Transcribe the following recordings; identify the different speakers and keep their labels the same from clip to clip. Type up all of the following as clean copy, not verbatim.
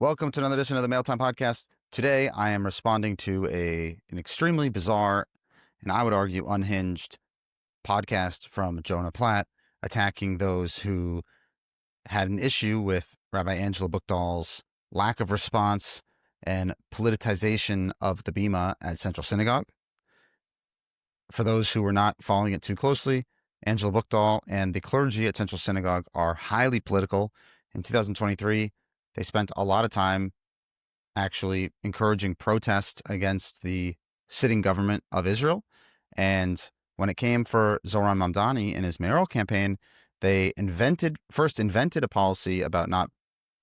Speaker 1: Welcome to another edition of the Mail Time Podcast. Today, I am responding to an extremely bizarre and I would argue unhinged podcast from Jonah Platt attacking those who had an issue with Rabbi Angela Buchdahl's lack of response and politicization of the Bima at Central Synagogue. For those who were not following it too closely, Angela Buchdahl and the clergy at Central Synagogue are highly political. In 2023, they spent a lot of time actually encouraging protest against the sitting government of Israel. And when it came for Zohran Mamdani in his mayoral campaign, they first invented a policy about not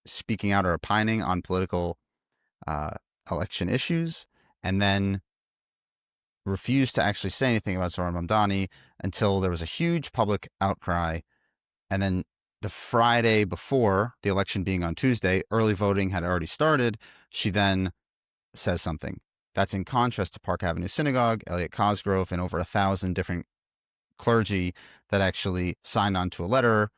Speaker 1: speaking out or opining on political election issues, and then refused to actually say anything about Zohran Mamdani until there was a huge public outcry. And then the Friday before the election being on Tuesday, early voting had already started. She then says something. That's in contrast to Park Avenue Synagogue, Elliot Cosgrove, and over 1,000 different clergy that actually signed on to a letter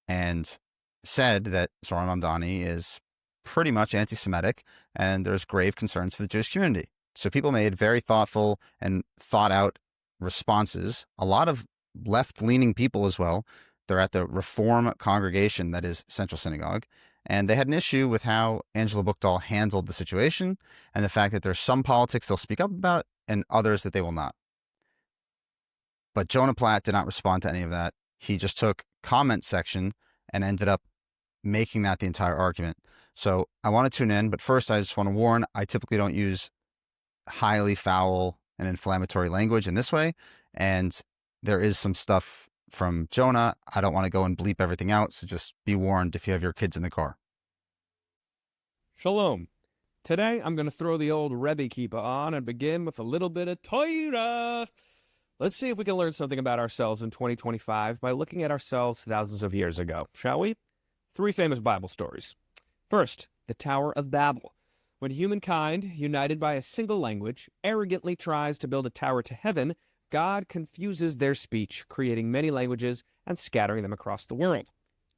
Speaker 1: and said that Zohran Mamdani is pretty much anti-Semitic and there's grave concerns for the Jewish community. So people made very thoughtful and thought out responses. A lot of left-leaning people as well. They're at the Reform congregation that is Central Synagogue, and they had an issue with how Angela Buchdahl handled the situation and the fact that there's some politics they'll speak up about and others that they will not. But Jonah Platt did not respond to any of that. He just took comment section and ended up making that the entire argument. So I want to tune in, but first I just want to warn, I typically don't use highly foul and inflammatory language in this way, and there is some stuff from Jonah. I don't want to go and bleep everything out, so just be warned if you have your kids in the car.
Speaker 2: Shalom. Today I'm going to throw the old Rebbe kippah on and begin with a little bit of Torah. Let's see if we can learn something about ourselves in 2025 by looking at ourselves thousands of years ago, shall we? 3 famous Bible stories. First, the Tower of Babel. When humankind, united by a single language, arrogantly tries to build a tower to heaven, God confuses their speech, creating many languages and scattering them across the world.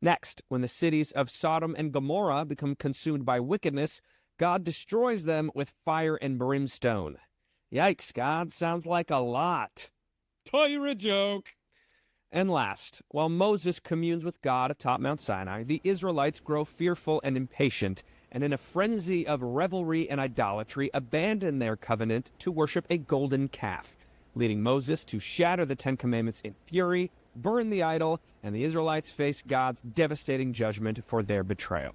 Speaker 2: Next, when the cities of Sodom and Gomorrah become consumed by wickedness, God destroys them with fire and brimstone. Yikes, God, sounds like a lot. Torah joke. And last, while Moses communes with God atop Mount Sinai, the Israelites grow fearful and impatient, and in a frenzy of revelry and idolatry, abandon their covenant to worship a golden calf, leading Moses to shatter the 10 Commandments in fury, burn the idol, and the Israelites face God's devastating judgment for their betrayal.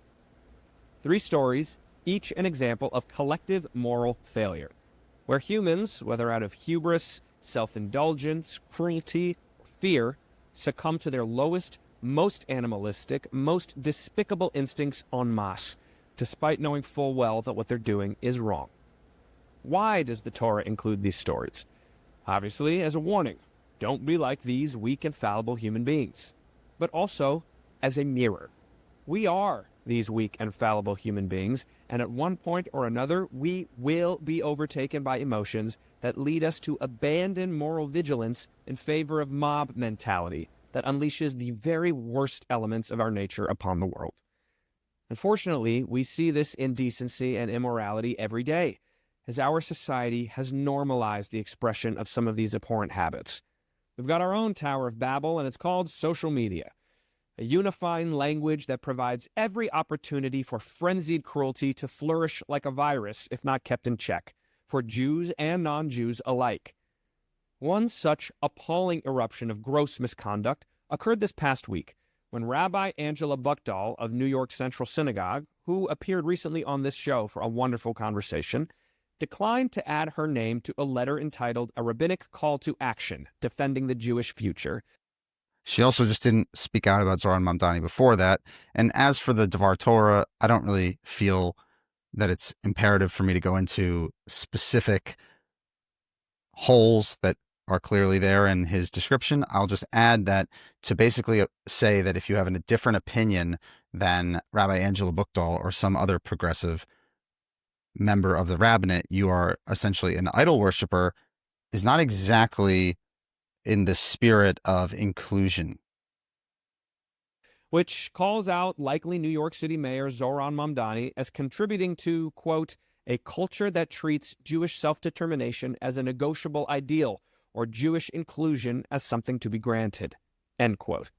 Speaker 2: 3 stories, each an example of collective moral failure, where humans, whether out of hubris, self-indulgence, cruelty, or fear, succumb to their lowest, most animalistic, most despicable instincts en masse, despite knowing full well that what they're doing is wrong. Why does the Torah include these stories? Obviously, as a warning, don't be like these weak and fallible human beings, but also as a mirror. We are these weak and fallible human beings, and at one point or another, we will be overtaken by emotions that lead us to abandon moral vigilance in favor of mob mentality that unleashes the very worst elements of our nature upon the world. Unfortunately, we see this indecency and immorality every day, as our society has normalized the expression of some of these abhorrent habits. We've got our own Tower of Babel, and it's called social media, a unifying language that provides every opportunity for frenzied cruelty to flourish like a virus if not kept in check, for Jews and non-Jews alike. One such appalling eruption of gross misconduct occurred this past week, when Rabbi Angela Buchdahl of New York Central Synagogue, who appeared recently on this show for a wonderful conversation, declined to add her name to a letter entitled A Rabbinic Call to Action, Defending the Jewish Future.
Speaker 1: She also just didn't speak out about Zohran Mamdani before that. And as for the Dvar Torah, I don't really feel that it's imperative for me to go into specific holes that are clearly there in his description. I'll just add that to basically say that if you have a different opinion than Rabbi Angela Buchdahl or some other progressive member of the rabbinate, you are essentially an idol worshiper, is not exactly in the spirit of inclusion.
Speaker 2: which calls out likely New York City Mayor Zohran Mamdani as contributing to, quote, a culture that treats Jewish self-determination as a negotiable ideal or Jewish inclusion as something to be granted, end quote.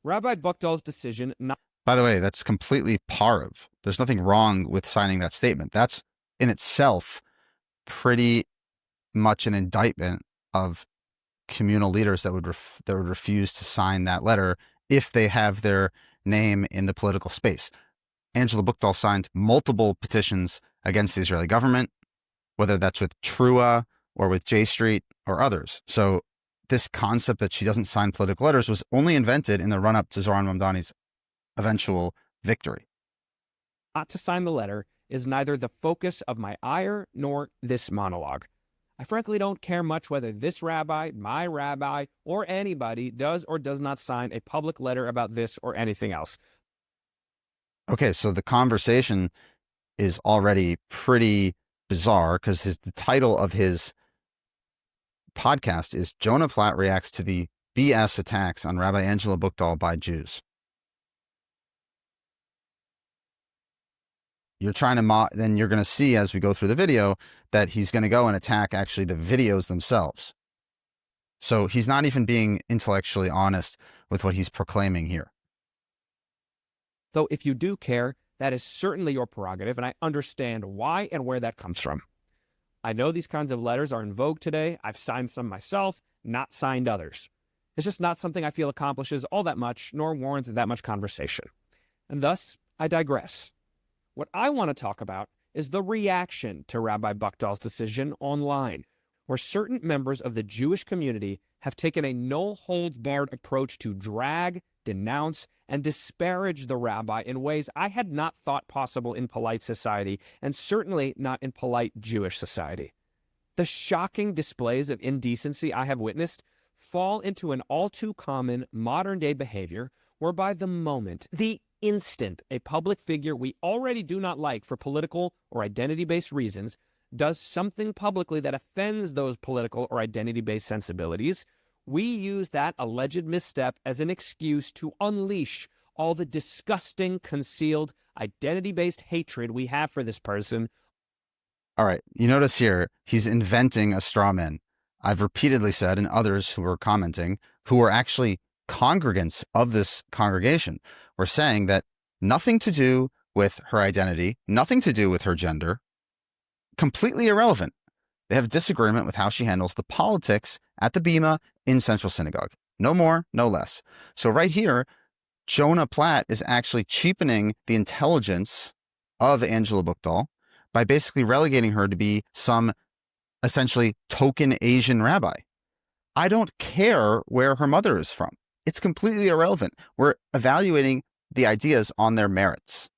Speaker 2: Rabbi Buchdahl's decision not...
Speaker 1: By the way, that's completely parv. There's nothing wrong with signing that statement. That's in itself pretty much an indictment of communal leaders that would refuse to sign that letter if they have their name in the political space. Angela Buchdahl signed multiple petitions against the Israeli government, whether that's with Trua or with J Street or others. So this concept that she doesn't sign political letters was only invented in the run-up to Zohran Mamdani's eventual victory.
Speaker 2: Not to sign the letter is neither the focus of my ire nor this monologue. I frankly don't care much whether this rabbi, my rabbi, or anybody does or does not sign a public letter about this or anything else.
Speaker 1: Okay, so the conversation is already pretty bizarre because the title of his podcast is Jonah Platt Reacts to the BS Attacks on Rabbi Angela Buchdahl by Jews. You're trying to then you're going to see as we go through the video that he's going to go and attack actually the videos themselves. So he's not even being intellectually honest with what he's proclaiming here.
Speaker 2: Though if you do care, that is certainly your prerogative, and I understand why and where that comes from. I know these kinds of letters are in vogue today. I've signed some myself, not signed others. It's just not something I feel accomplishes all that much, nor warrants that much conversation. And thus, I digress. What I want to talk about is the reaction to Rabbi Buchdahl's decision online, where certain members of the Jewish community have taken a no-holds-barred approach to drag, denounce, and disparage the rabbi in ways I had not thought possible in polite society, and certainly not in polite Jewish society. The shocking displays of indecency I have witnessed fall into an all-too-common modern-day behavior whereby the moment, the instant, a public figure we already do not like for political or identity-based reasons does something publicly that offends those political or identity-based sensibilities, we use that alleged misstep as an excuse to unleash all the disgusting, concealed, identity-based hatred we have for this person.
Speaker 1: All right, you notice here, he's inventing a straw man. I've repeatedly said, and others who were commenting, who were actually congregants of this congregation, were saying that nothing to do with her identity, nothing to do with her gender, completely irrelevant. They have disagreement with how she handles the politics at the Bima in Central Synagogue. No more, no less. So right here, Jonah Platt is actually cheapening the intelligence of Angela Buchdahl by basically relegating her to be some essentially token Asian rabbi. I don't care where her mother is from. It's completely irrelevant. We're evaluating the ideas on their merits.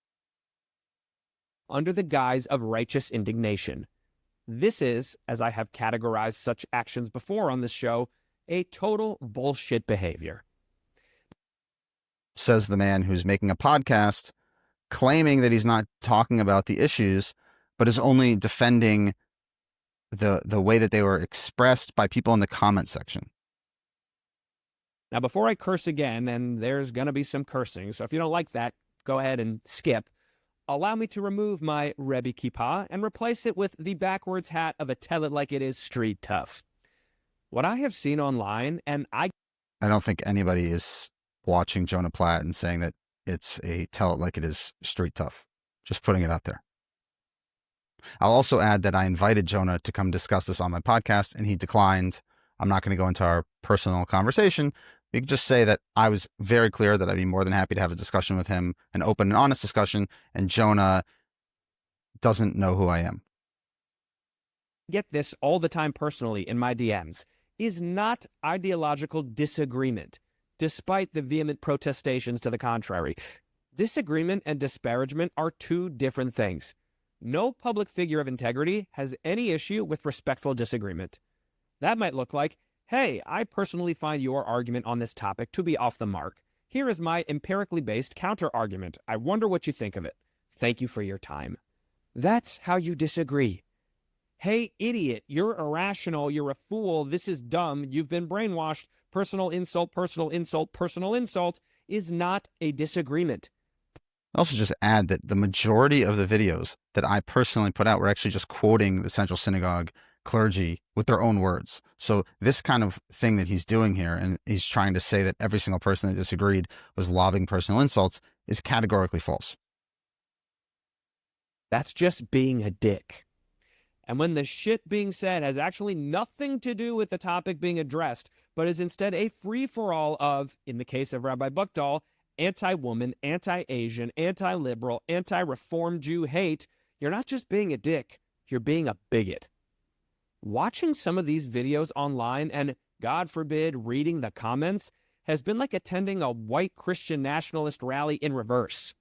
Speaker 2: Under the guise of righteous indignation. This is, as I have categorized such actions before on this show, a total bullshit behavior.
Speaker 1: Says the man who's making a podcast, claiming that he's not talking about the issues, but is only defending the way that they were expressed by people in the comment section.
Speaker 2: Now, before I curse again, and there's going to be some cursing, so if you don't like that, go ahead and skip. Allow me to remove my Rebbe kippah and replace it with the backwards hat of a tell it like it is street tough. What I have seen online, and I
Speaker 1: don't think anybody is watching Jonah Platt and saying that it's a tell it like it is street tough. Just putting it out there. I'll also add that I invited Jonah to come discuss this on my podcast, and he declined. I'm not going to go into our personal conversation. You can just say that I was very clear that I'd be more than happy to have a discussion with him, an open and honest discussion, and Jonah doesn't know who I am.
Speaker 2: Get this all the time personally in my DMs, is not ideological disagreement, despite the vehement protestations to the contrary. Disagreement and disparagement are two different things. No public figure of integrity has any issue with respectful disagreement. That might look like, hey, I personally find your argument on this topic to be off the mark. Here is my empirically based counter-argument. I wonder what you think of it. Thank you for your time. That's how you disagree. Hey, idiot, you're irrational, you're a fool, this is dumb, you've been brainwashed, personal insult, personal insult, personal insult, is not a disagreement.
Speaker 1: I'll also just add that the majority of the videos that I personally put out were actually just quoting the Central Synagogue clergy with their own words. So this kind of thing that he's doing here, and he's trying to say that every single person that disagreed was lobbing personal insults, is categorically false.
Speaker 2: That's just being a dick. And when the shit being said has actually nothing to do with the topic being addressed, but is instead a free-for-all of, in the case of Rabbi Buchdahl, anti-woman, anti-Asian, anti-liberal, anti-reform Jew hate, you're not just being a dick, you're being a bigot. Watching some of these videos online and, God forbid, reading the comments has been like attending a white Christian nationalist rally in reverse.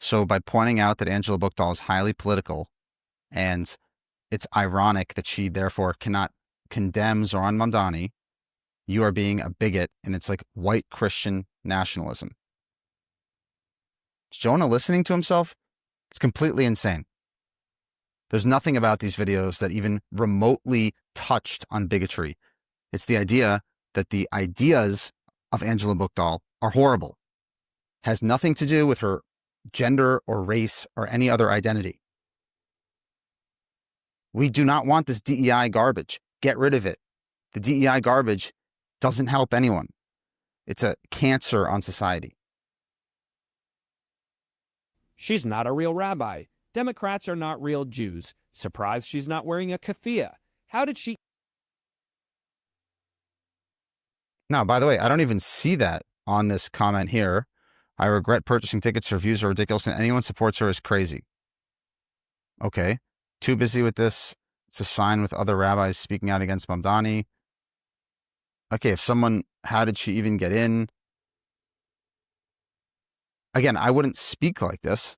Speaker 1: So by pointing out that Angela Buchdahl is highly political, and it's ironic that she therefore cannot condemn Zoran Mamdani, you are being a bigot, and it's like white Christian nationalism. Is Jonah listening to himself? It's completely insane. There's nothing about these videos that even remotely touched on bigotry. It's the idea that the ideas of Angela Buchdahl are horrible. Has nothing to do with her gender or race or any other identity. We do not want this DEI garbage. Get rid of it. The DEI garbage doesn't help anyone. It's a cancer on society.
Speaker 2: She's not a real rabbi. Democrats are not real Jews. Surprised she's not wearing a keffiyeh. How did she...
Speaker 1: Now, by the way, I don't even see that on this comment here. I regret purchasing tickets. Her views are ridiculous, and anyone supports her is crazy. Okay. Too busy with this. It's a sign with other rabbis speaking out against Mamdani. Okay, if someone, how did she even get in? Again, I wouldn't speak like this,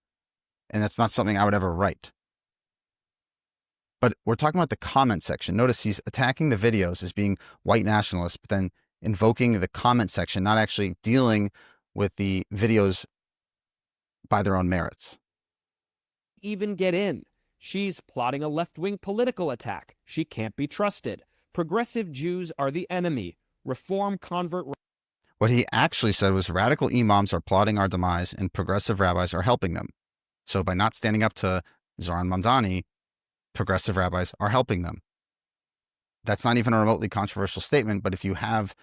Speaker 1: and that's not something I would ever write. But we're talking about the comment section. Notice he's attacking the videos as being white nationalists, but then invoking the comment section, not actually dealing with the videos by their own merits.
Speaker 2: even get in? She's plotting a left-wing political attack. She can't be trusted. Progressive Jews are the enemy. Reform convert...
Speaker 1: What he actually said was radical imams are plotting our demise and progressive rabbis are helping them. So by not standing up to Zoran Mamdani, progressive rabbis are helping them. That's not even a remotely controversial statement, but if you have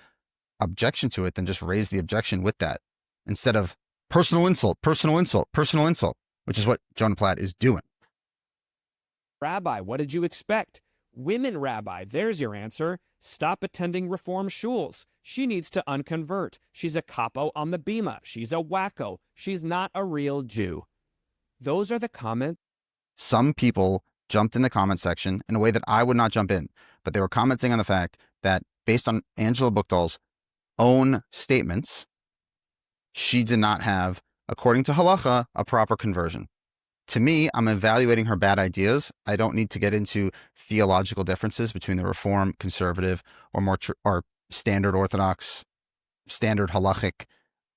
Speaker 1: objection to it, then just raise the objection with that instead of personal insult, personal insult, personal insult, which is what Jonah Platt is doing.
Speaker 2: Rabbi, what did you expect? Women rabbi, there's your answer. Stop attending reform shuls. She needs to unconvert. She's a capo on the bima. She's a wacko. She's not a real Jew. Those are the comments.
Speaker 1: Some people jumped in the comment section in a way that I would not jump in, but they were commenting on the fact that based on Angela Buchdahl's own statements, she did not have, according to halacha, a proper conversion. To me, I'm evaluating her bad ideas. I don't need to get into theological differences between the Reform, conservative, or more or standard Orthodox, standard halachic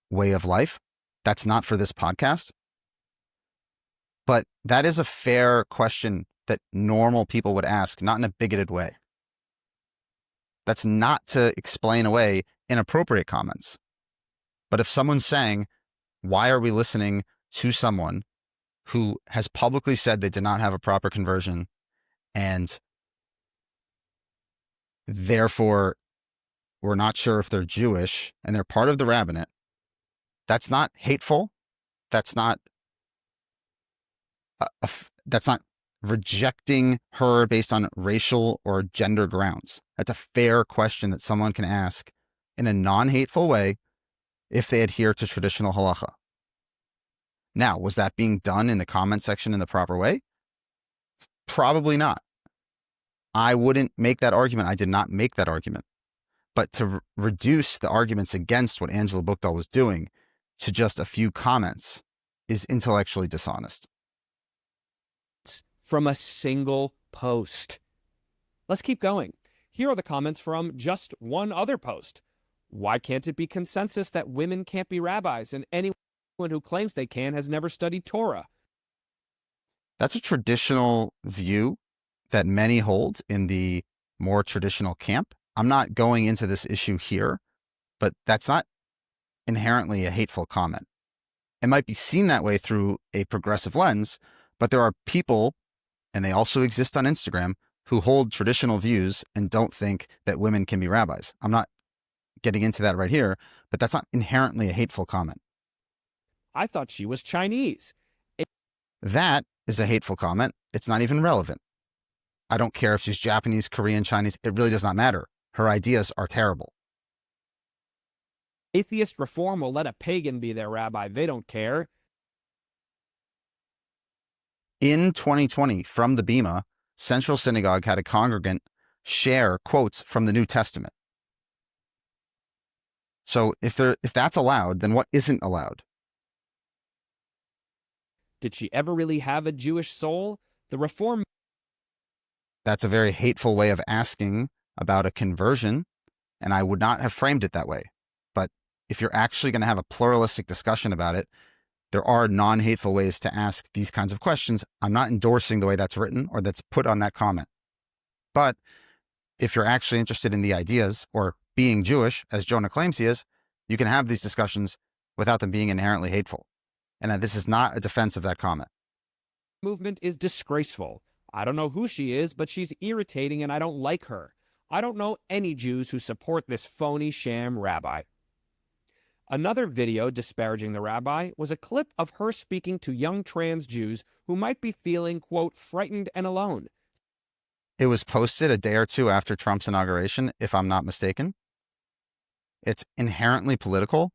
Speaker 1: way of life. That's not for this podcast. But that is a fair question that normal people would ask, not in a bigoted way. That's not to explain away inappropriate comments. But if someone's saying, why are we listening to someone who has publicly said they did not have a proper conversion and therefore we're not sure if they're Jewish and they're part of the rabbinate, that's not hateful. That's not rejecting her based on racial or gender grounds. That's a fair question that someone can ask in a non-hateful way if they adhere to traditional halacha. Now, was that being done in the comment section in the proper way? Probably not. I wouldn't make that argument. I did not make that argument. But to reduce the arguments against what Angela Buchdahl was doing to just a few comments is intellectually dishonest.
Speaker 2: From a single post. Let's keep going. Here are the comments from just one other post. Why can't it be consensus that women can't be rabbis and anyone who claims they can has never studied Torah?
Speaker 1: That's a traditional view that many hold in the more traditional camp. I'm not going into this issue here, but that's not inherently a hateful comment. It might be seen that way through a progressive lens, but there are people, and they also exist on Instagram, who hold traditional views and don't think that women can be rabbis. I'm not getting into that right here, but that's not inherently a hateful comment.
Speaker 2: I thought she was Chinese.
Speaker 1: That is a hateful comment. It's not even relevant. I don't care if she's Japanese, Korean, Chinese. It really does not matter. Her ideas are terrible.
Speaker 2: Atheist reform will let a pagan be their rabbi. They don't care.
Speaker 1: In 2020, from the Bema, Central Synagogue had a congregant share quotes from the New Testament. So if that's allowed, then what isn't allowed?
Speaker 2: Did she ever really have a Jewish soul? The reform.
Speaker 1: That's a very hateful way of asking about a conversion, and I would not have framed it that way. But if you're actually going to have a pluralistic discussion about it, there are non-hateful ways to ask these kinds of questions. I'm not endorsing the way that's written or that's put on that comment. But if you're actually interested in the ideas or being Jewish, as Jonah claims he is, you can have these discussions without them being inherently hateful. And this is not a defense of that comment.
Speaker 2: Movement is disgraceful. I don't know who she is, but she's irritating and I don't like her. I don't know any Jews who support this phony sham rabbi. Another video disparaging the rabbi was a clip of her speaking to young trans Jews who might be feeling, quote, frightened and alone.
Speaker 1: It was posted a day or two after Trump's inauguration, if I'm not mistaken. It's inherently political.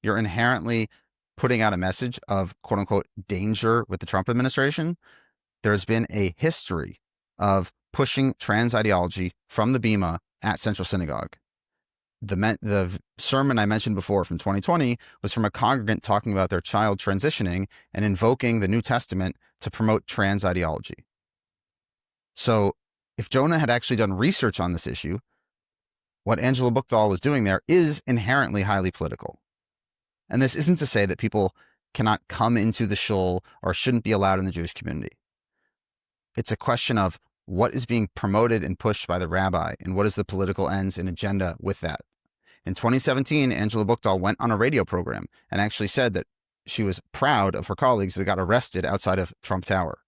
Speaker 1: You're inherently putting out a message of, quote unquote, danger with the Trump administration. There's been a history of pushing trans ideology from the Bema at Central Synagogue. The sermon I mentioned before from 2020 was from a congregant talking about their child transitioning and invoking the New Testament to promote trans ideology. So if Jonah had actually done research on this issue, what Angela Buchdahl was doing there is inherently highly political. And this isn't to say that people cannot come into the shul or shouldn't be allowed in the Jewish community. It's a question of what is being promoted and pushed by the rabbi and what is the political ends and agenda with that. In 2017, Angela Buchdahl went on a radio program and actually said that she was proud of her colleagues that got arrested outside of Trump Tower.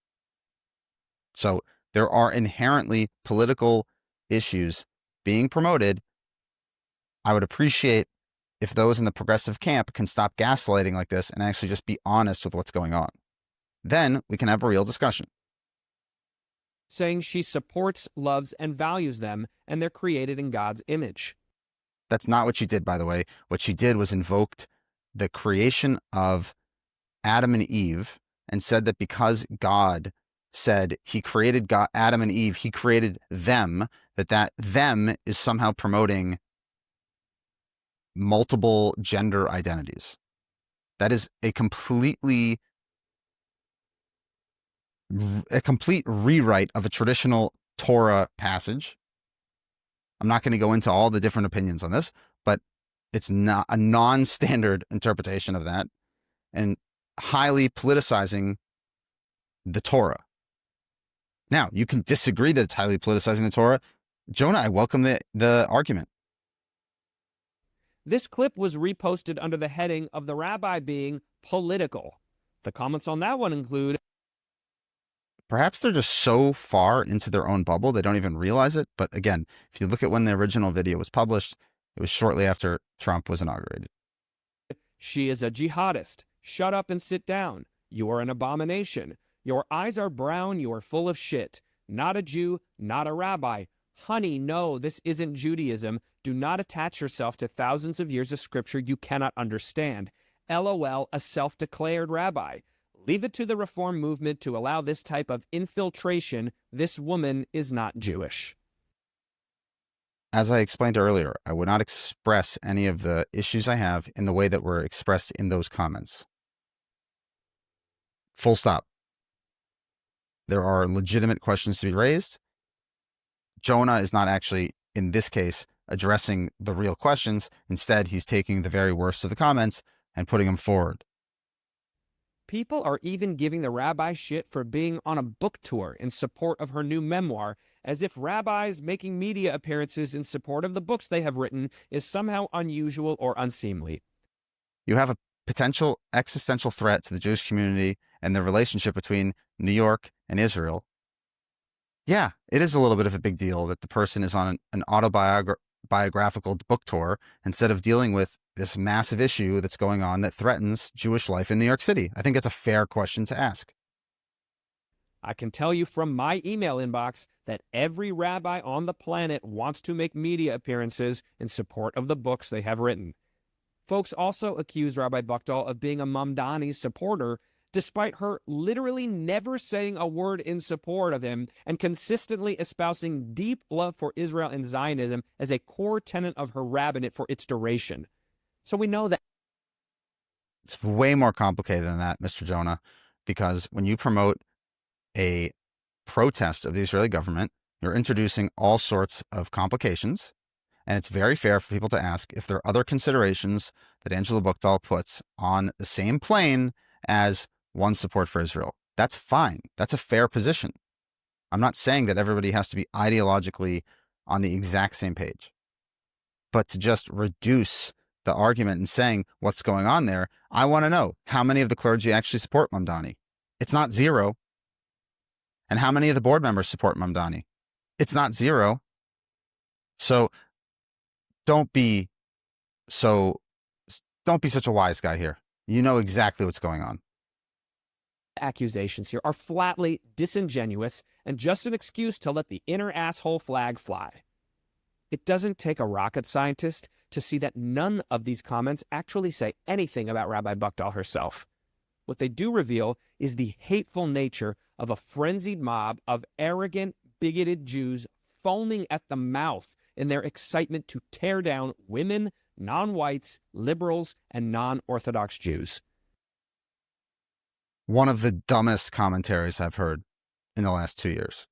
Speaker 1: So there are inherently political issues being promoted. I would appreciate if those in the progressive camp can stop gaslighting like this and actually just be honest with what's going on. Then we can have a real discussion.
Speaker 2: Saying she supports, loves, and values them, and they're created in God's image.
Speaker 1: That's not what she did, by the way. What she did was invoked the creation of Adam and Eve and said that because God said he created Adam and Eve, he created them, that them is somehow promoting multiple gender identities. That is a complete rewrite of a traditional Torah passage. I'm not going to go into all the different opinions on this, but it's not a non-standard interpretation of that and highly politicizing the Torah. Now, you can disagree that it's highly politicizing the Torah. Jonah, I welcome the argument.
Speaker 2: This clip was reposted under the heading of the rabbi being political. The comments on that one include,
Speaker 1: perhaps they're just so far into their own bubble, they don't even realize it. But again, if you look at when the original video was published, it was shortly after Trump was inaugurated.
Speaker 2: she is a jihadist. Shut up and sit down. You are an abomination. Your eyes are brown. You are full of shit. Not a Jew, not a rabbi. Honey, no, this isn't Judaism. Do not attach yourself to thousands of years of scripture you cannot understand. LOL, a self-declared rabbi. Leave it to the reform movement to allow this type of infiltration. This woman is not Jewish.
Speaker 1: As I explained earlier, I would not express any of the issues I have in the way that were expressed in those comments. Full stop. There are legitimate questions to be raised. Jonah is not actually, in this case, addressing the real questions. Instead, he's taking the very worst of the comments and putting them forward.
Speaker 2: People are even giving the rabbi shit for being on a book tour in support of her new memoir, as if rabbis making media appearances in support of the books they have written is somehow unusual or unseemly.
Speaker 1: You have a potential existential threat to the Jewish community and the relationship between New York and Israel. Yeah, it is a little bit of a big deal that the person is on an autobiographical book tour instead of dealing with this massive issue that's going on that threatens Jewish life in New York City. I think it's a fair question to ask.
Speaker 2: I can tell you from my email inbox that every rabbi on the planet wants to make media appearances in support of the books they have written. Folks also accuse Rabbi Buchdahl of being a Mamdani supporter, despite her literally never saying a word in support of him and consistently espousing deep love for Israel and Zionism as a core tenet of her rabbinate for its duration. So we know that
Speaker 1: It's way more complicated than that, Mr. Jonah, because when you promote a protest of the Israeli government, you're introducing all sorts of complications. And it's very fair for people to ask if there are other considerations that Angela Buchdahl puts on the same plane as one's support for Israel. That's fine. That's a fair position. I'm not saying that everybody has to be ideologically on the exact same page. But to just reduce the argument and saying what's going on there, I want to know how many of the clergy actually support Mamdani. It's not zero. And how many of the board members support Mamdani? It's not zero. So don't be such a wise guy here. You know exactly what's going on.
Speaker 2: accusations here are flatly disingenuous and just an excuse to let the inner asshole flag fly. It doesn't take a rocket scientist to see that none of these comments actually say anything about Rabbi Buchdahl herself. What they do reveal is the hateful nature of a frenzied mob of arrogant, bigoted Jews foaming at the mouth in their excitement to tear down women, non-whites, liberals, and non-Orthodox Jews.
Speaker 1: One of the dumbest commentaries I've heard in the last 2 years.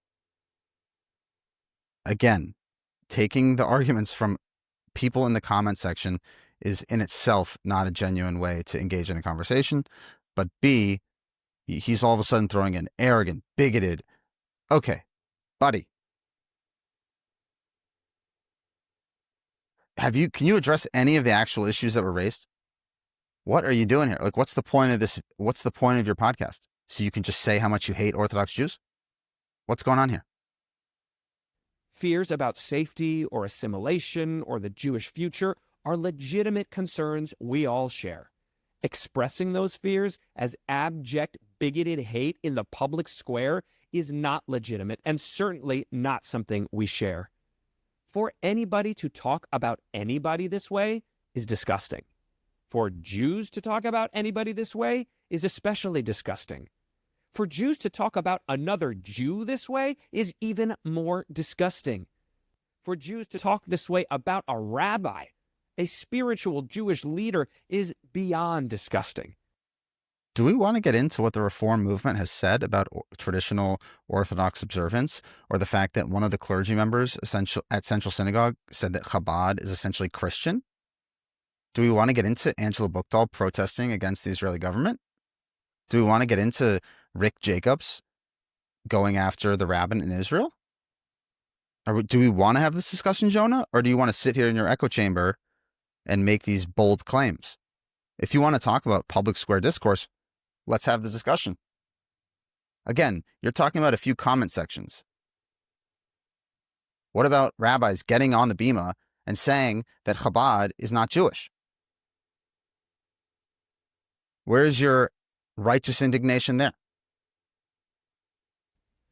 Speaker 1: Again, taking the arguments from people in the comment section is in itself not a genuine way to engage in a conversation. But B, he's all of a sudden throwing in arrogant, bigoted. Okay, buddy. Can you address any of the actual issues that were raised? What are you doing here? Like, what's the point of this? What's the point of your podcast? So you can just say how much you hate Orthodox Jews? What's going on here?
Speaker 2: Fears about safety or assimilation or the Jewish future are legitimate concerns we all share. Expressing those fears as abject, bigoted hate in the public square is not legitimate and certainly not something we share. For anybody to talk about anybody this way is disgusting. For Jews to talk about anybody this way is especially disgusting. For Jews to talk about another Jew this way is even more disgusting. For Jews to talk this way about a rabbi, a spiritual Jewish leader, is beyond disgusting.
Speaker 1: Do we want to get into what the Reform movement has said about traditional Orthodox observance, or the fact that one of the clergy members at Central Synagogue said that Chabad is essentially Christian? Do we want to get into Angela Buchdahl protesting against the Israeli government? Do we want to get into Rick Jacobs going after the rabbin in Israel? Do we want to have this discussion, Jonah? Or do you want to sit here in your echo chamber and make these bold claims? If you want to talk about public square discourse, let's have the discussion. Again, you're talking about a few comment sections. What about rabbis getting on the bima and saying that Chabad is not Jewish? Where's your righteous indignation there?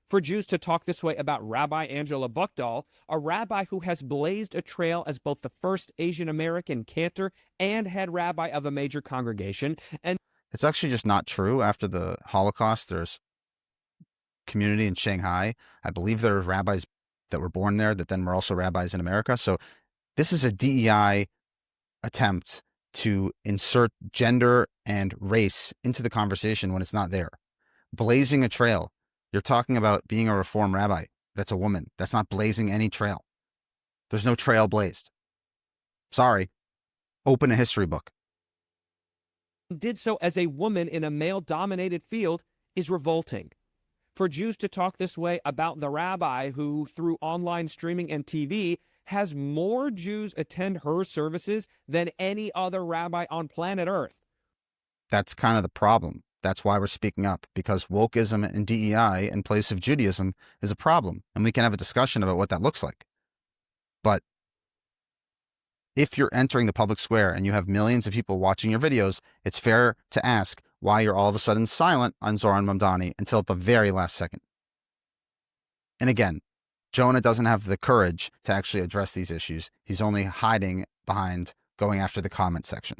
Speaker 2: For Jews to talk this way about Rabbi Angela Buchdahl, a rabbi who has blazed a trail as both the first Asian American cantor and head rabbi of a major congregation, and
Speaker 1: it's actually just not true. After the Holocaust, there's community in Shanghai. I believe there are rabbis that were born there that then were also rabbis in America. So this is a DEI attempt to insert gender and race into the conversation when it's not there. Blazing a trail. You're talking about being a Reform rabbi. That's a woman. That's not blazing any trail. There's no trail blazed. Sorry. Open a history book.
Speaker 2: did so as a woman in a male-dominated field is revolting. For Jews to talk this way about the rabbi who, through online streaming and TV, has more Jews attend her services than any other rabbi on planet Earth.
Speaker 1: That's kind of the problem. That's why we're speaking up, because wokeism and DEI in place of Judaism is a problem, and we can have a discussion about what that looks like. But if you're entering the public square and you have millions of people watching your videos, it's fair to ask why you're all of a sudden silent on Zohran Mamdani until the very last second. And again, Jonah doesn't have the courage to actually address these issues. He's only hiding behind going after the comment section.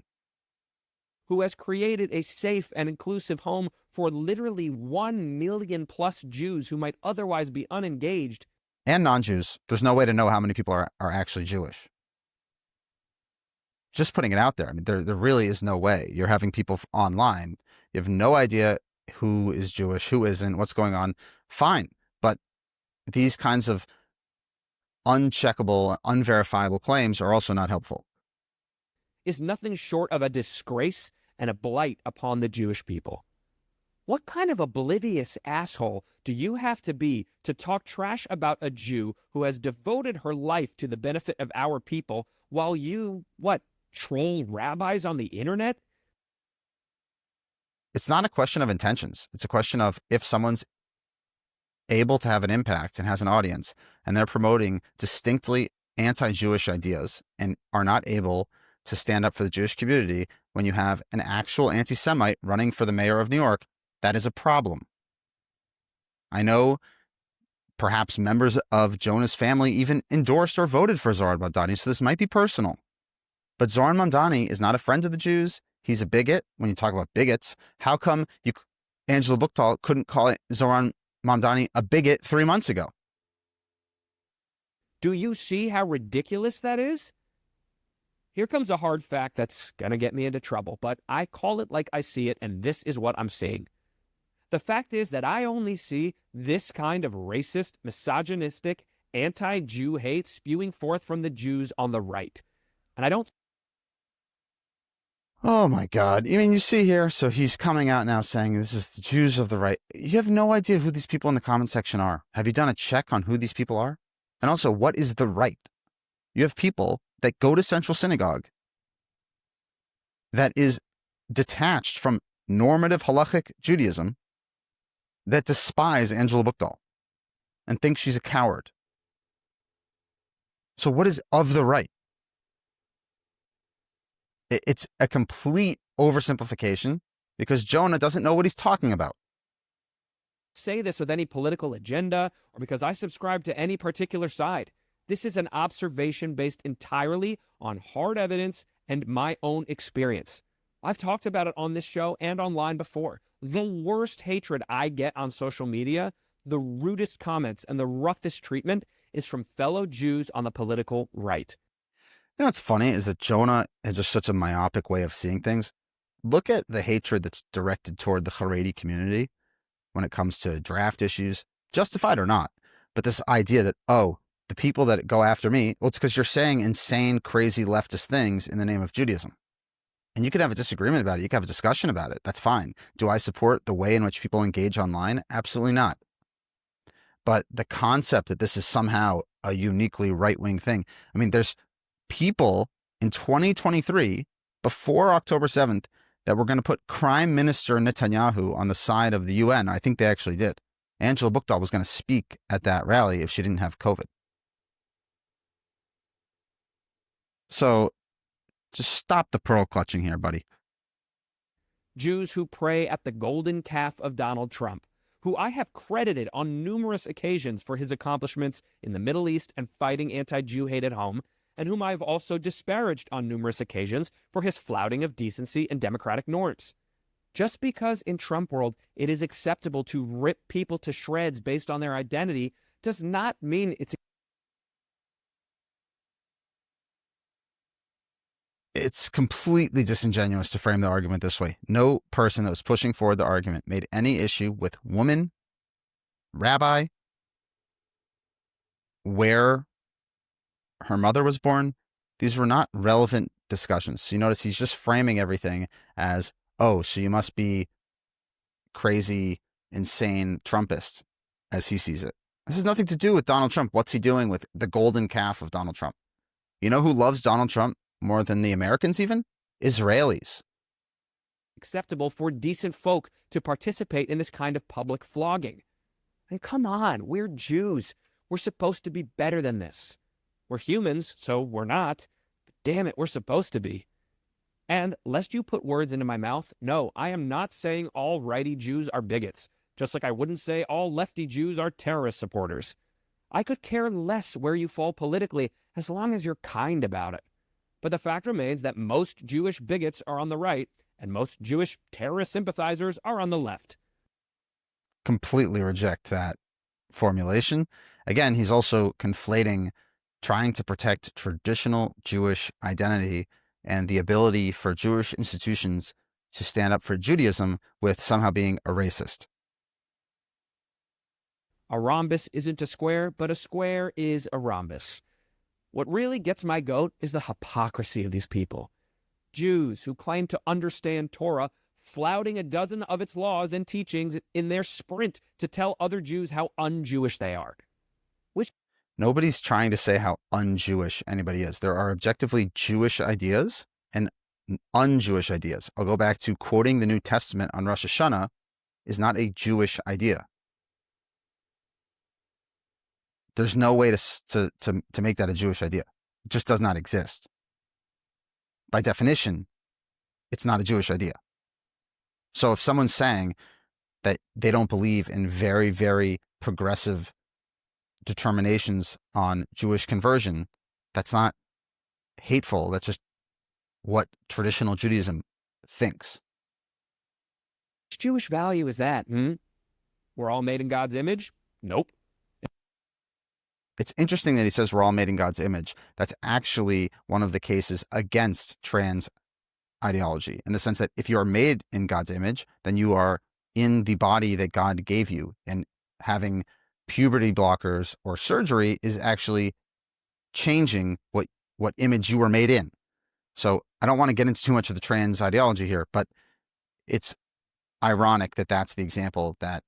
Speaker 2: Who has created a safe and inclusive home for literally 1 million plus Jews who might otherwise be unengaged.
Speaker 1: And non-Jews. There's no way to know how many people are actually Jewish. Just putting it out there. I mean, there really is no way. You're having people online. You have no idea who is Jewish, who isn't, what's going on. Fine. But these kinds of uncheckable, unverifiable claims are also not helpful.
Speaker 2: Is nothing short of a disgrace and a blight upon the Jewish people. What kind of oblivious asshole do you have to be to talk trash about a Jew who has devoted her life to the benefit of our people while you, troll rabbis on the internet?
Speaker 1: It's not a question of intentions. It's a question of if someone's able to have an impact and has an audience, and they're promoting distinctly anti-Jewish ideas and are not able to stand up for the Jewish community when you have an actual anti-Semite running for the mayor of New York, that is a problem. I know perhaps members of Jonah's family even endorsed or voted for Zohran Mamdani, so this might be personal. But Zohran Mamdani is not a friend of the Jews. He's a bigot. When you talk about bigots, how come Angela Buchdahl couldn't call Zohran Mamdani a bigot 3 months ago?
Speaker 2: Do you see how ridiculous that is? Here comes a hard fact that's going to get me into trouble, but I call it like I see it, and this is what I'm seeing. The fact is that I only see this kind of racist, misogynistic, anti-Jew hate spewing forth from the Jews on the right. And I don't...
Speaker 1: Oh my God. I mean, you see here, so he's coming out now saying this is the Jews of the right. You have no idea who these people in the comment section are. Have you done a check on who these people are? And also, what is the right? You have people that go to Central Synagogue that is detached from normative halachic Judaism that despise Angela Buchdahl and think she's a coward. So what is of the right? It's a complete oversimplification because Jonah doesn't know what he's talking about.
Speaker 2: Say this with any political agenda or because I subscribe to any particular side. This is an observation based entirely on hard evidence and my own experience. I've talked about it on this show and online before. The worst hatred I get on social media, the rudest comments, and the roughest treatment is from fellow Jews on the political right.
Speaker 1: You know what's funny is that Jonah has just such a myopic way of seeing things. Look at the hatred that's directed toward the Haredi community when it comes to draft issues, justified or not. But this idea that, the people that go after me, well, it's because you're saying insane, crazy leftist things in the name of Judaism. And you can have a disagreement about it. You can have a discussion about it. That's fine. Do I support the way in which people engage online? Absolutely not. But the concept that this is somehow a uniquely right-wing thing. I mean, there's people in 2023, before October 7th, that were going to put Prime Minister Netanyahu on the side of the UN. I think they actually did. Angela Buchdahl was going to speak at that rally if she didn't have COVID. So just stop the pearl clutching here, buddy.
Speaker 2: Jews who pray at the golden calf of Donald Trump, who I have credited on numerous occasions for his accomplishments in the Middle East and fighting anti-Jew hate at home, and whom I have also disparaged on numerous occasions for his flouting of decency and democratic norms. Just because in Trump world it is acceptable to rip people to shreds based on their identity does not mean
Speaker 1: It's completely disingenuous to frame the argument this way. No person that was pushing forward the argument made any issue with woman, rabbi, where her mother was born. These were not relevant discussions. So you notice he's just framing everything as, so you must be crazy, insane Trumpist, as he sees it. This has nothing to do with Donald Trump. What's he doing with the golden calf of Donald Trump? You know who loves Donald Trump more than the Americans even? Israelis.
Speaker 2: Acceptable for decent folk to participate in this kind of public flogging. And come on, we're Jews. We're supposed to be better than this. We're humans, so we're not. But damn it, we're supposed to be. And lest you put words into my mouth, no, I am not saying all righty Jews are bigots, just like I wouldn't say all lefty Jews are terrorist supporters. I could care less where you fall politically as long as you're kind about it. But the fact remains that most Jewish bigots are on the right, and most Jewish terrorist sympathizers are on the left.
Speaker 1: Completely reject that formulation. Again, he's also conflating trying to protect traditional Jewish identity and the ability for Jewish institutions to stand up for Judaism with somehow being a racist.
Speaker 2: A rhombus isn't a square, but a square is a rhombus. What really gets my goat is the hypocrisy of these people. Jews who claim to understand Torah, flouting a dozen of its laws and teachings in their sprint to tell other Jews how un-Jewish they are.
Speaker 1: Nobody's trying to say how un-Jewish anybody is. There are objectively Jewish ideas and un-Jewish ideas. I'll go back to quoting the New Testament on Rosh Hashanah is not a Jewish idea. There's no way to make that a Jewish idea. It just does not exist. By definition, it's not a Jewish idea. So if someone's saying that they don't believe in very, very progressive determinations on Jewish conversion, that's not hateful. That's just what traditional Judaism thinks.
Speaker 2: Which Jewish value is that? We're all made in God's image? Nope.
Speaker 1: It's interesting that he says we're all made in God's image. That's actually one of the cases against trans ideology, in the sense that if you are made in God's image, then you are in the body that God gave you, and having puberty blockers or surgery is actually changing what image you were made in. So I don't want to get into too much of the trans ideology here, but it's ironic that that's the example that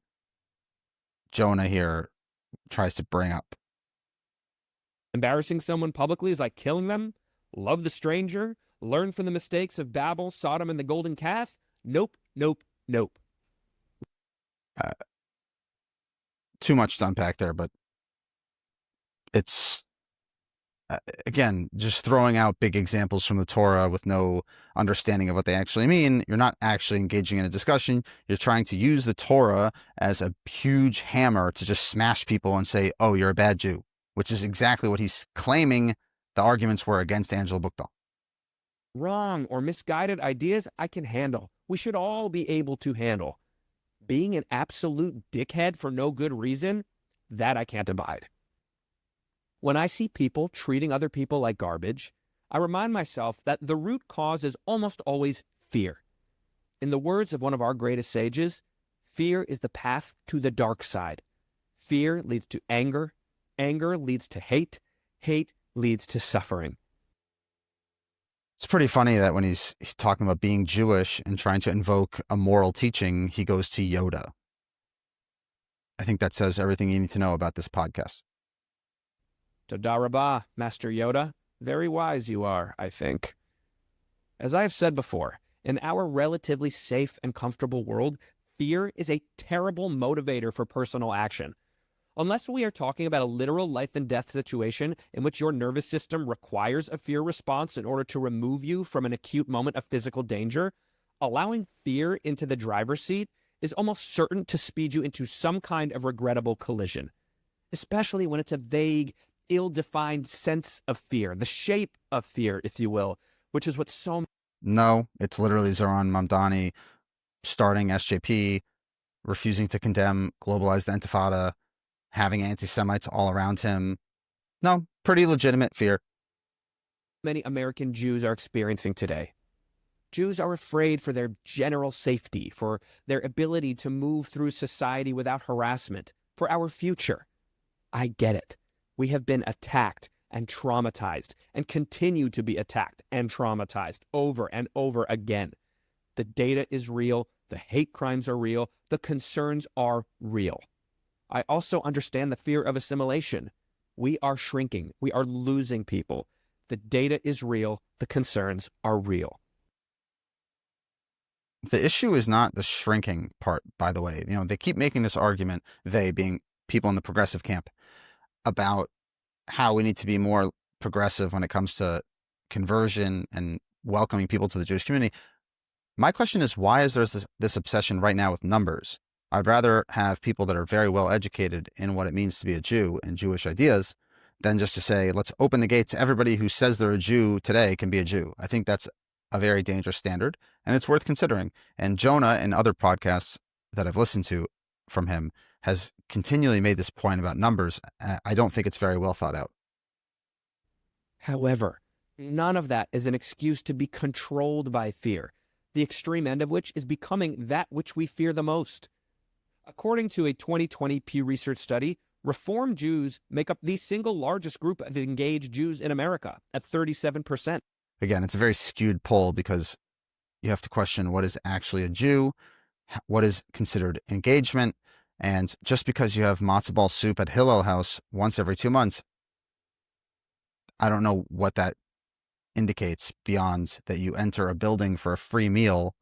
Speaker 1: Jonah here tries to bring up.
Speaker 2: Embarrassing someone publicly is like killing them? Love the stranger? Learn from the mistakes of Babel, Sodom, and the golden calf? Nope, nope, nope.
Speaker 1: Too much to unpack there, but it's, again, just throwing out big examples from the Torah with no understanding of what they actually mean. You're not actually engaging in a discussion. You're trying to use the Torah as a huge hammer to just smash people and say, oh, you're a bad Jew, which is exactly what he's claiming the arguments were against Angela Buchdahl.
Speaker 2: Wrong or misguided ideas I can handle. We should all be able to handle. Being an absolute dickhead for no good reason, that I can't abide. When I see people treating other people like garbage, I remind myself that the root cause is almost always fear. In the words of one of our greatest sages, fear is the path to the dark side. Fear leads to anger. Anger leads to hate. Hate leads to suffering.
Speaker 1: It's pretty funny that when he's talking about being Jewish and trying to invoke a moral teaching, he goes to Yoda. I think that says everything you need to know about this podcast.
Speaker 2: Toda Rabbah, Master Yoda. Very wise you are, I think. As I have said before, in our relatively safe and comfortable world, fear is a terrible motivator for personal action. Unless we are talking about a literal life and death situation in which your nervous system requires a fear response in order to remove you from an acute moment of physical danger, allowing fear into the driver's seat is almost certain to speed you into some kind of regrettable collision, especially when it's a vague, ill-defined sense of fear, the shape of fear, if you will, which is what so...
Speaker 1: No, it's literally Zoran Mamdani starting SJP, refusing to condemn globalized intifada, having anti-Semites all around him. No, pretty legitimate fear.
Speaker 2: Many American Jews are experiencing today. Jews are afraid for their general safety, for their ability to move through society without harassment, for our future. I get it. We have been attacked and traumatized and continue to be attacked and traumatized over and over again. The data is real. The hate crimes are real. The concerns are real. I also understand the fear of assimilation. We are shrinking. We are losing people. The data is real. The concerns are real.
Speaker 1: The issue is not the shrinking part, by the way. They keep making this argument, they being people in the progressive camp, about how we need to be more progressive when it comes to conversion and welcoming people to the Jewish community. My question is, why is there this obsession right now with numbers? I'd rather have people that are very well educated in what it means to be a Jew and Jewish ideas than just to say, let's open the gates. Everybody who says they're a Jew today can be a Jew. I think that's a very dangerous standard, and it's worth considering. And Jonah and other podcasts that I've listened to from him has continually made this point about numbers. I don't think it's very well thought out.
Speaker 2: However, none of that is an excuse to be controlled by fear, the extreme end of which is becoming that which we fear the most. According to a 2020 Pew Research study, Reform Jews make up the single largest group of engaged Jews in America at 37%.
Speaker 1: Again, it's a very skewed poll because you have to question what is actually a Jew, what is considered engagement, and just because you have matzo ball soup at Hillel House once every 2 months, I don't know what that indicates beyond that you enter a building for a free meal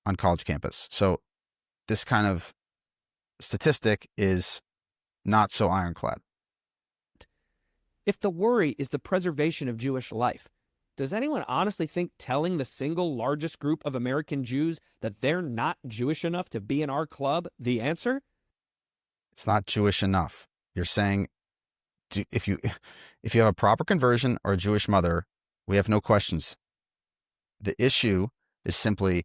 Speaker 1: on college campus. So this kind of statistic is not so ironclad.
Speaker 2: If the worry is the preservation of Jewish life, does anyone honestly think telling the single largest group of American Jews that they're not Jewish enough to be in our club the answer?
Speaker 1: It's not Jewish enough. You're saying if you have a proper conversion or a Jewish mother, we have no questions. The issue is simply,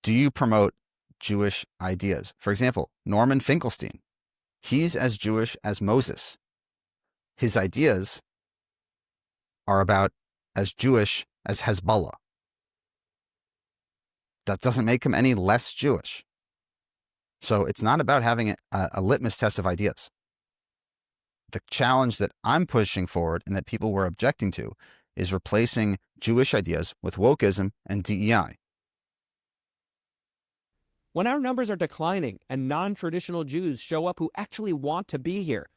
Speaker 1: do you promote Jewish ideas? For example, Norman Finkelstein, he's as Jewish as Moses. His ideas are about as Jewish as Hezbollah. That doesn't make him any less Jewish. So it's not about having a litmus test of ideas. The challenge that I'm pushing forward and that people were objecting to is replacing Jewish ideas with wokeism and DEI.
Speaker 2: When our numbers are declining and non-traditional Jews show up who actually want to be here,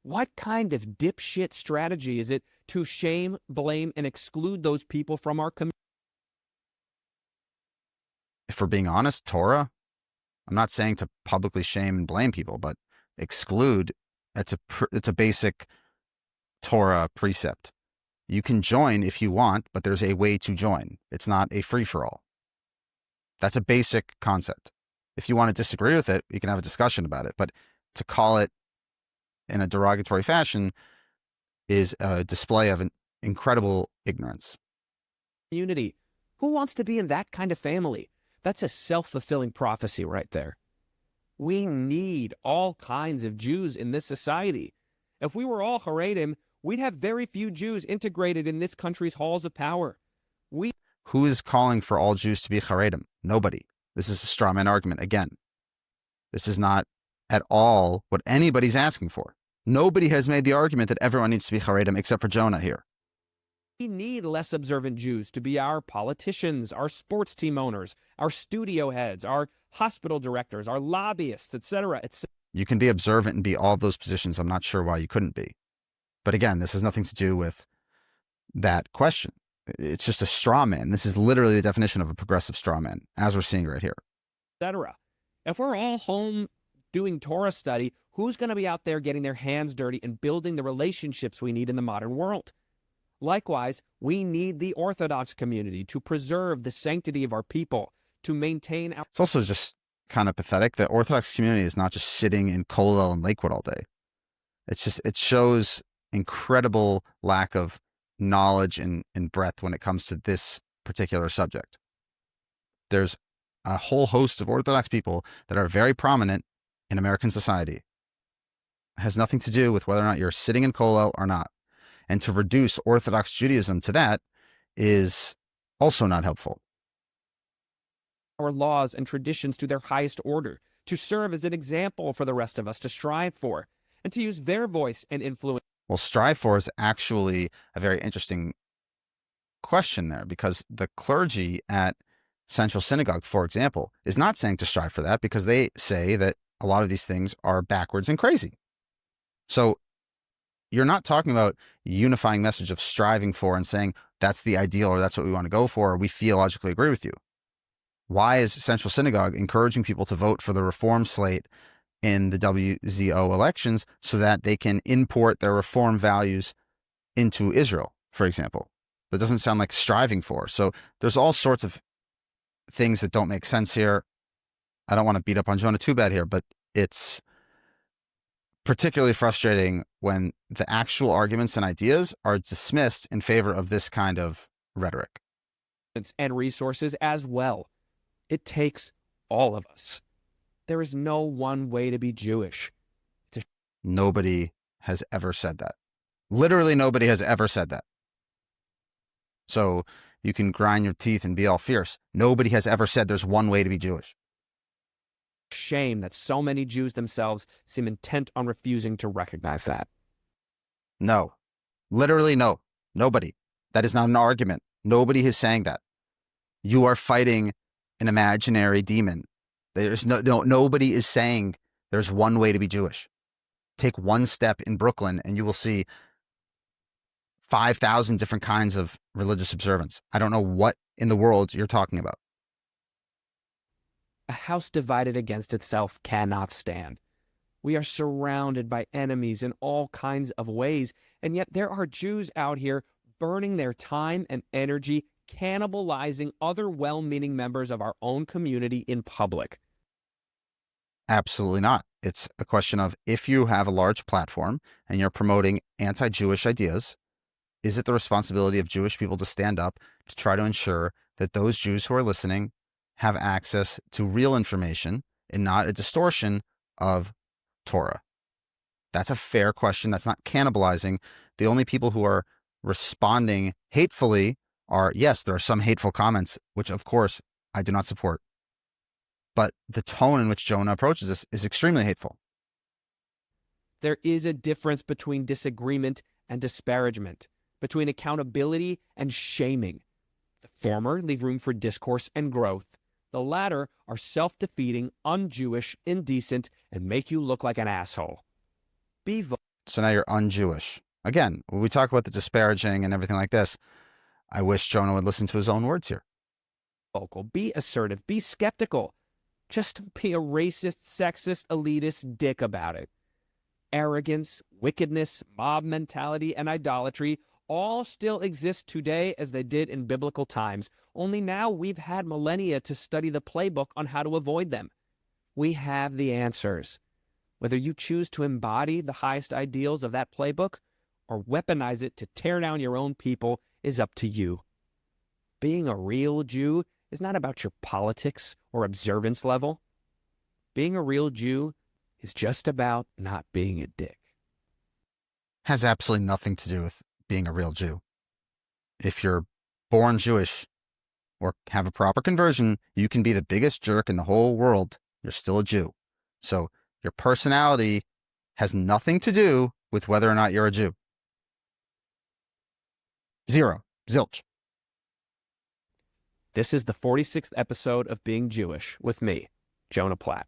Speaker 2: what kind of dipshit strategy is it to shame, blame, and exclude those people from our community?
Speaker 1: If we're being honest, Torah, I'm not saying to publicly shame and blame people, but exclude, it's a basic Torah precept. You can join if you want, but there's a way to join. It's not a free-for-all. That's a basic concept. If you want to disagree with it, we can have a discussion about it. But to call it in a derogatory fashion is a display of an incredible ignorance.
Speaker 2: Community. Who wants to be in that kind of family? That's a self-fulfilling prophecy right there. We need all kinds of Jews in this society. If we were all Haredim, we'd have very few Jews integrated in this country's halls of power.
Speaker 1: Who is calling for all Jews to be Haredim? Nobody. This is a straw man argument. Again, this is not at all what anybody's asking for. Nobody has made the argument that everyone needs to be Haredim except for Jonah here.
Speaker 2: We need less observant Jews to be our politicians, our sports team owners, our studio heads, our hospital directors, our lobbyists, etc., etc.
Speaker 1: You can be observant and be all of those positions. I'm not sure why you couldn't be. But again, this has nothing to do with that question. It's just a straw man. This is literally the definition of a progressive straw man, as we're seeing right here.
Speaker 2: Etc. If we're all home doing Torah study, who's going to be out there getting their hands dirty and building the relationships we need in the modern world? Likewise, we need the Orthodox community to preserve the sanctity of our people, to maintain our...
Speaker 1: It's also just kind of pathetic. The Orthodox community is not just sitting in Kollel and Lakewood all day. It shows incredible lack of knowledge and breadth when it comes to this particular subject. There's a whole host of Orthodox people that are very prominent in American society. It has nothing to do with whether or not you're sitting in Kollel or not. And to reduce Orthodox Judaism to that is also not helpful.
Speaker 2: Our laws and traditions to their highest order, to serve as an example for the rest of us to strive for, and to use their voice and influence.
Speaker 1: Well, strive for is actually a very interesting question there, because the clergy at Central Synagogue, for example, is not saying to strive for that, because they say that a lot of these things are backwards and crazy. So you're not talking about unifying message of striving for and saying that's the ideal or that's what we want to go for, or we theologically agree with you. Why is Central Synagogue encouraging people to vote for the reform slate in the WZO elections so that they can import their reform values into Israel, for example? That doesn't sound like striving for. So there's all sorts of things that don't make sense here. I don't want to beat up on Jonah too bad here, but it's particularly frustrating when the actual arguments and ideas are dismissed in favor of this kind of rhetoric.
Speaker 2: And resources as well. It takes all of us. There is no one way to be Jewish.
Speaker 1: Nobody has ever said that. Literally nobody has ever said that. So you can grind your teeth and be all fierce. Nobody has ever said there's one way to be Jewish.
Speaker 2: Shame that so many Jews themselves seem intent on refusing to recognize that.
Speaker 1: No. Literally no. Nobody. That is not an argument. Nobody is saying that. You are fighting an imaginary demon. There's nobody is saying there's one way to be Jewish. Take one step in Brooklyn and you will see 5,000 different kinds of religious observance. I don't know what in the world you're talking about.
Speaker 2: A house divided against itself cannot stand. We are surrounded by enemies in all kinds of ways, and yet there are Jews out here burning their time and energy cannibalizing other well-meaning members of our own community in public.
Speaker 1: Absolutely not. It's a question of if you have a large platform and you're promoting anti-Jewish ideas, is it the responsibility of Jewish people to stand up to try to ensure that those Jews who are listening have access to real information and not a distortion of Torah? That's a fair question. That's not cannibalizing. The only people who are responding hatefully are, yes, there are some hateful comments, which of course I do not support. But the tone in which Jonah approaches this is extremely hateful.
Speaker 2: There is a difference between disagreement and disparagement, between accountability and shaming. The former leave room for discourse and growth. The latter are self-defeating, un-Jewish, indecent, and make you look like an asshole.
Speaker 1: So now you're un-Jewish. Again, when we talk about the disparaging and everything like this, I wish Jonah would listen to his own words here.
Speaker 2: Vocal, be assertive, be skeptical. Just be a racist, sexist, elitist dick about it. Arrogance, wickedness, mob mentality, and idolatry all still exist today as they did in biblical times, only now we've had millennia to study the playbook on how to avoid them. We have the answers. Whether you choose to embody the highest ideals of that playbook or weaponize it to tear down your own people is up to you. Being a real Jew is not about your politics or observance level. Being a real Jew is just about not being a dick.
Speaker 1: Has absolutely nothing to do with being a real Jew. If you're born Jewish or have a proper conversion, you can be the biggest jerk in the whole world. You're still a Jew. So your personality has nothing to do with whether or not you're a Jew. Zero. Zilch.
Speaker 2: This is the 46th episode of Being Jewish with me, Jonah Platt.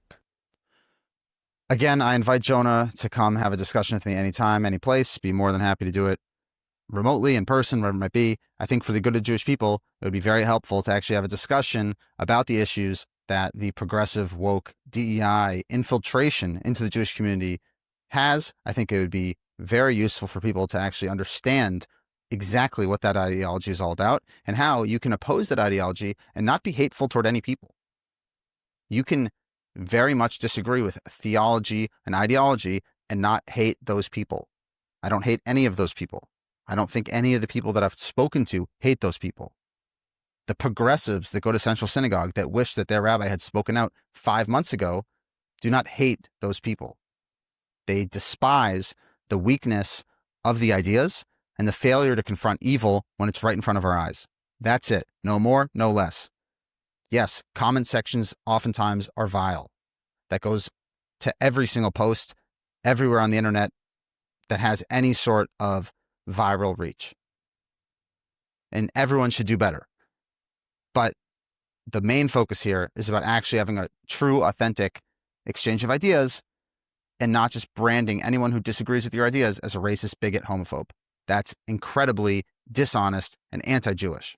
Speaker 1: Again, I invite Jonah to come have a discussion with me anytime, any place. Be more than happy to do it remotely, in person, whatever it might be. I think for the good of Jewish people, it would be very helpful to actually have a discussion about the issues that the progressive, woke, DEI infiltration into the Jewish community has. I think it would be very useful for people to actually understand exactly what that ideology is all about and how you can oppose that ideology and not be hateful toward any people. You can very much disagree with theology and ideology and not hate those people. I don't hate any of those people. I don't think any of the people that I've spoken to hate those people. The progressives that go to Central Synagogue that wish that their rabbi had spoken out 5 months ago do not hate those people. They despise the weakness of the ideas and the failure to confront evil when it's right in front of our eyes. That's it. No more, no less. Yes, comment sections oftentimes are vile. That goes to every single post, everywhere on the internet that has any sort of viral reach. And everyone should do better. But the main focus here is about actually having a true, authentic exchange of ideas and not just branding anyone who disagrees with your ideas as a racist, bigot, homophobe. That's incredibly dishonest and anti-Jewish.